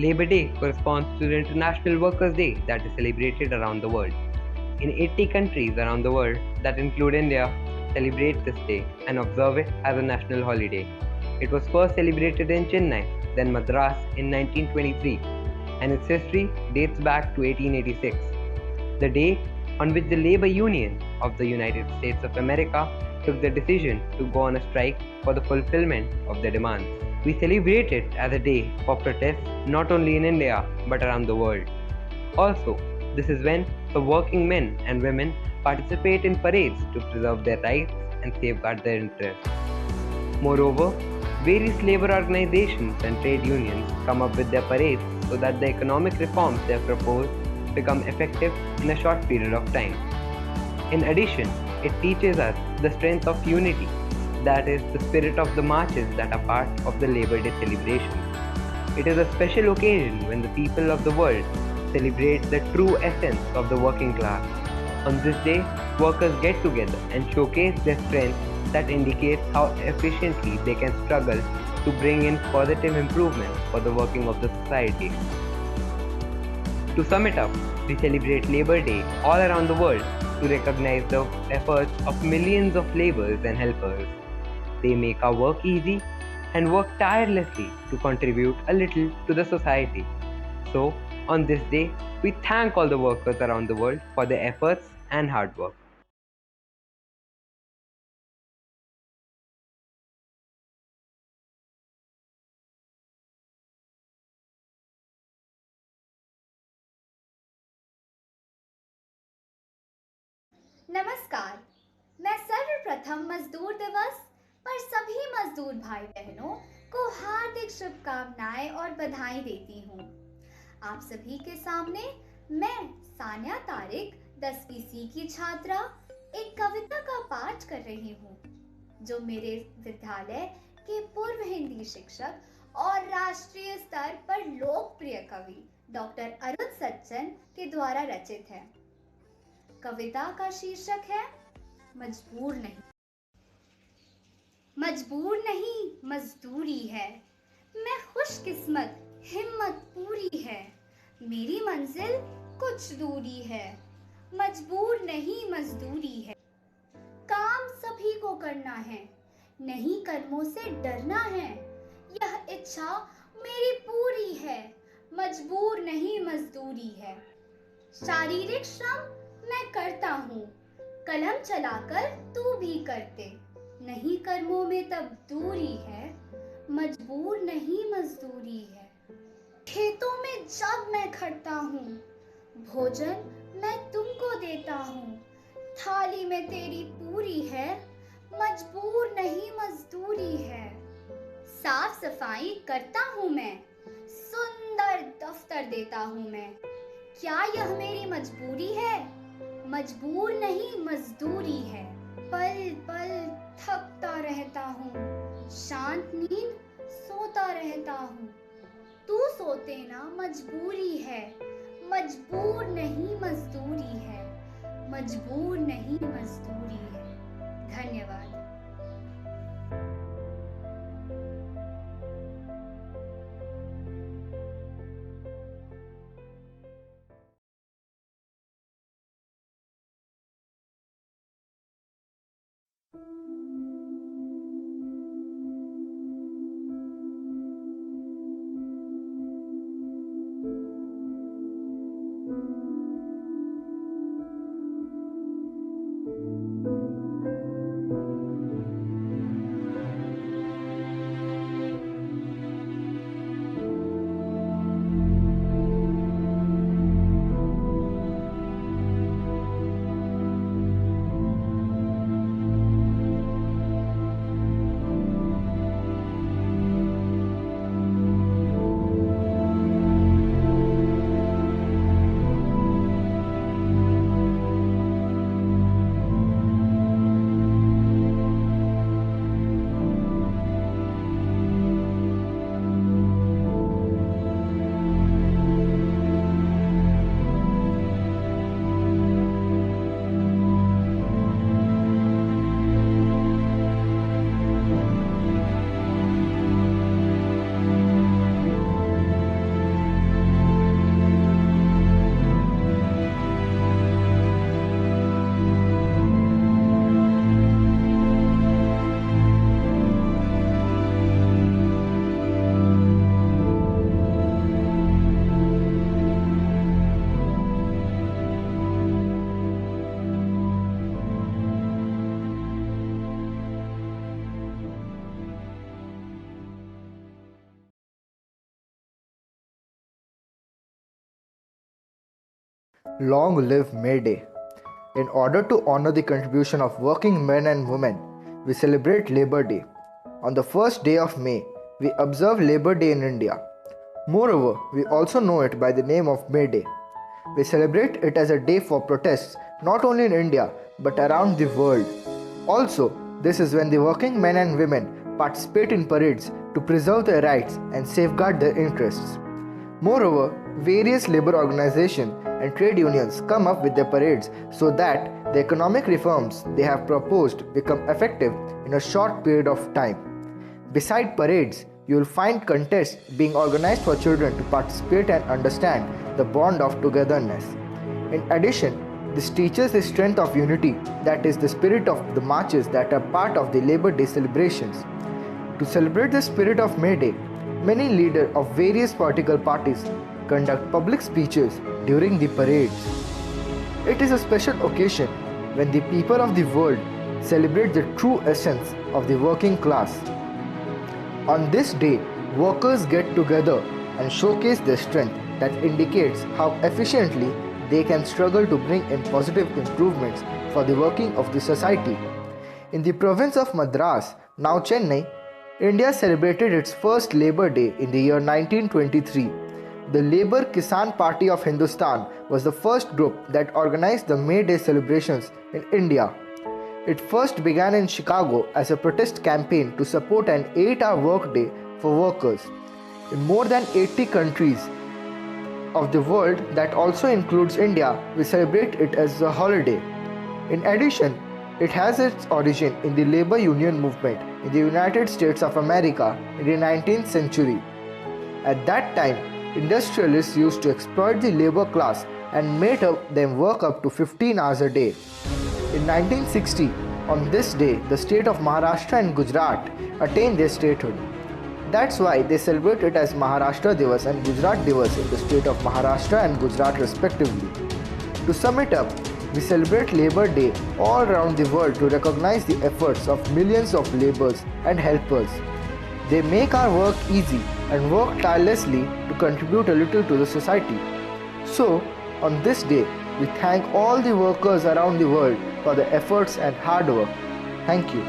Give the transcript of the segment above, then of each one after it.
Labor Day corresponds to the International Workers' Day that is celebrated around the world. In 80 countries around the world, that include India, celebrate this day and observe it as a national holiday. It was first celebrated in Chennai, then Madras in 1923, and its history dates back to 1886, the day on which the labor union of the United States of America took the decision to go on a strike for the fulfillment of their demands. We celebrate it as a day for protest not only in India but around the world. Also, this is when the working men and women participate in parades to preserve their rights and safeguard their interests. Moreover, various labor organizations and trade unions come up with their parades so that the economic reforms they have proposed become effective in a short period of time. In addition, it teaches us the strength of unity, that is, the spirit of the marches that are part of the Labor Day celebrations. It is a special occasion when the people of the world celebrate the true essence of the working class. On this day, workers get together and showcase their strength that indicates how efficiently they can struggle to bring in positive improvements for the working of the society. To sum it up, we celebrate Labor Day all around the world to recognize the efforts of millions of laborers and helpers. They make our work easy and work tirelessly to contribute a little to the society. So, on this day, we thank all the workers around the world for their efforts and hard work. नमस्कार। मैं सर्वप्रथम मजदूर दिवस पर सभी मजदूर भाई बहनों को हार्दिक शुभकामनाएं और बधाई देती हूँ। आप सभी के सामने मैं सानिया तारिक 10वीं सी की छात्रा एक कविता का पाठ कर रही हूँ जो मेरे विद्यालय के पूर्व हिंदी शिक्षक और राष्ट्रीय स्तर पर लोकप्रिय कवि डॉक्टर अरुण सज्जन के द्वारा रचित है। कविता का शीर्षक है मजबूर नहीं। मजबूर नहीं मजदूरी है, मैं खुशकिस्मत हिम्मत पूरी है, मेरी मंजिल कुछ दूरी है, मजबूर नहीं मजदूरी है। काम सभी को करना है, नहीं कर्मों से डरना है, यह इच्छा मेरी पूरी है, मजबूर नहीं मजदूरी है। शारीरिक श्रम मैं करता हूँ, कलम चलाकर तू भी करते, नहीं कर्मों में तब दूरी है, मजबूर नहीं मजदूरी है। खेतों में जब मैं खटता हूँ, भोजन मैं तुमको देता हूँ, थाली में तेरी पूरी है, मजबूर नहीं मजदूरी है। साफ सफाई करता हूँ मैं, सुंदर दफ्तर देता हूँ मैं, क्या यह मेरी मजबूरी है? मजबूर नहीं मजदूरी है। पल पल थकता रहता हूँ, शांत नींद सोता रहता हूँ, तू सोते ना मजबूरी है, मजबूर नहीं मजदूरी है, मजबूर नहीं मजदूरी है। धन्यवाद। Long live May Day. In order to honor the contribution of working men and women, we celebrate Labor Day. On the first day of May, we observe Labor Day in India. Moreover, we also know it by the name of May Day. We celebrate it as a day for protests not only in India but around the world. Also, this is when the working men and women participate in parades to preserve their rights and safeguard their interests. Moreover, various labor organizations and trade unions come up with their parades so that the economic reforms they have proposed become effective in a short period of time. Beside parades, you will find contests being organized for children to participate and understand the bond of togetherness. In addition, this teaches the strength of unity, that is, the spirit of the marches that are part of the Labor Day celebrations. To celebrate the spirit of May Day, many leaders of various political parties conduct public speeches during the parades. It is a special occasion when the people of the world celebrate the true essence of the working class. On this day, workers get together and showcase their strength that indicates how efficiently they can struggle to bring in positive improvements for the working of the society. In the province of Madras, now Chennai, India celebrated its first Labor Day in the year 1923. The Labour Kisan Party of Hindustan was the first group that organized the May Day celebrations in India. It first began in Chicago as a protest campaign to support an 8-hour workday for workers. In more than 80 countries of the world, that also includes India, we celebrate it as a holiday. In addition, it has its origin in the labor union movement in the United States of America in the 19th century. At that time, industrialists used to exploit the labor class and made them work up to 15 hours a day. In 1960, on this day, the state of Maharashtra and Gujarat attained their statehood. That's why they celebrate it as Maharashtra Divas and Gujarat Divas in the state of Maharashtra and Gujarat respectively. To sum it up, we celebrate Labor Day all around the world to recognize the efforts of millions of laborers and helpers. They make our work easy and work tirelessly to contribute a little to the society. So, on this day, we thank all the workers around the world for their efforts and hard work. Thank you.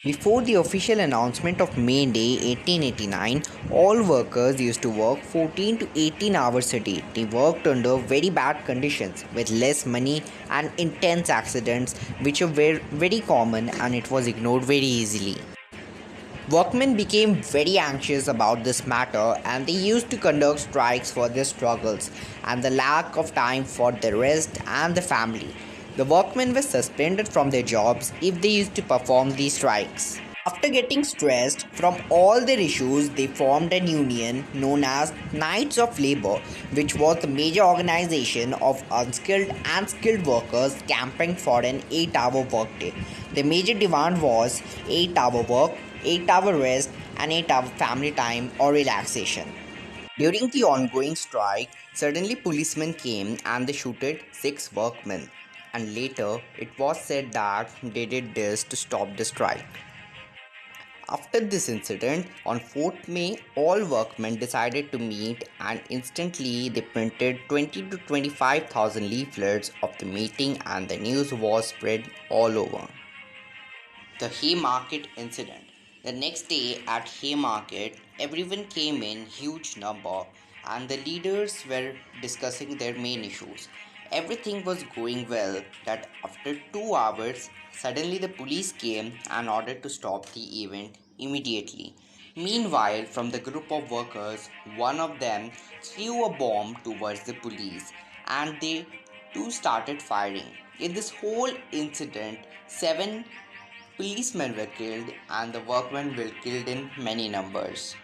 Before the official announcement of May Day 1889, all workers used to work 14 to 18 hours a day. They worked under very bad conditions with less money and intense accidents, which were very common, and it was ignored very easily. Workmen became very anxious about this matter, and they used to conduct strikes for their struggles and the lack of time for the rest and the family. The workmen were suspended from their jobs if they used to perform these strikes. After getting stressed from all their issues, they formed a union known as Knights of Labour, which was the major organization of unskilled and skilled workers camping for an 8-hour workday. The major demand was 8-hour work, 8-hour rest, and 8-hour family time or relaxation. During the ongoing strike, suddenly policemen came and they shooted 6 workmen. and later it was said that they did this to stop the strike. After this incident, on 4th May, all workmen decided to meet and instantly they printed 20 to 25,000 leaflets of the meeting and the news was spread all over. The Haymarket incident. The next day at Haymarket, everyone came in huge number and the leaders were discussing their main issues. Everything was going well that after 2 hours, suddenly the police came and ordered to stop the event immediately. Meanwhile, from the group of workers, one of them threw a bomb towards the police and they too started firing. In this whole incident, 7 policemen were killed and the workmen were killed in many numbers.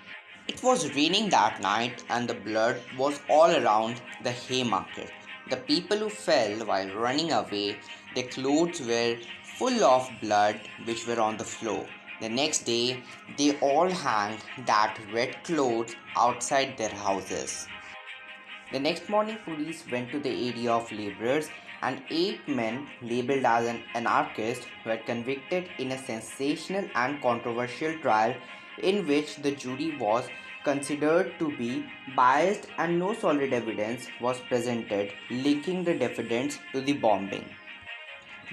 It was raining that night and the blood was all around the Haymarket. The people who fell while running away, their clothes were full of blood which were on the floor. The next day, they all hanged that red clothes outside their houses. The next morning, police went to the area of laborers, and 8 men, labeled as an anarchist, were convicted in a sensational and controversial trial in which the jury was considered to be biased and no solid evidence was presented linking the defendants to the bombing.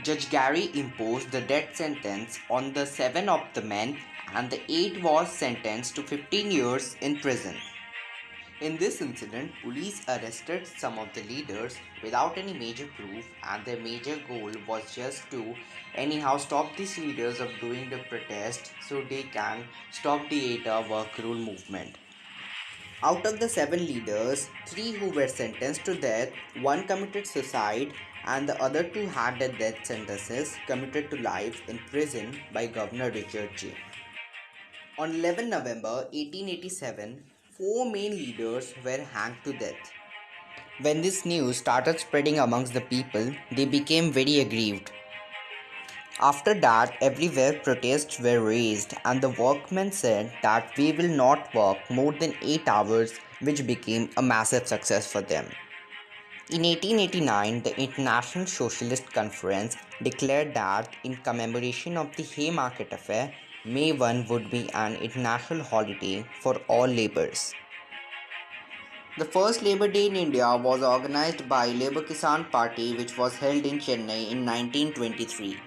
Judge Gary imposed the death sentence on the 7 of the men, and the 8 was sentenced to 15 years in prison. In this incident, police arrested some of the leaders without any major proof, and their major goal was just to anyhow stop these leaders of doing the protest so they can stop the 8-hour work rule movement. Out of the 7 leaders, 3 who were sentenced to death, 1 committed suicide, and the other 2 had their death sentences commuted to life in prison by Governor Richard J. On 11 November 1887, 4 main leaders were hanged to death. When this news started spreading amongst the people, they became very aggrieved. After that, everywhere protests were raised, and the workmen said that we will not work more than 8 hours, which became a massive success for them. In 1889, the International Socialist Conference declared that in commemoration of the Haymarket affair, May 1 would be an international holiday for all labours. The first Labour Day in India was organized by Labour Kisan Party, which was held in Chennai in 1923.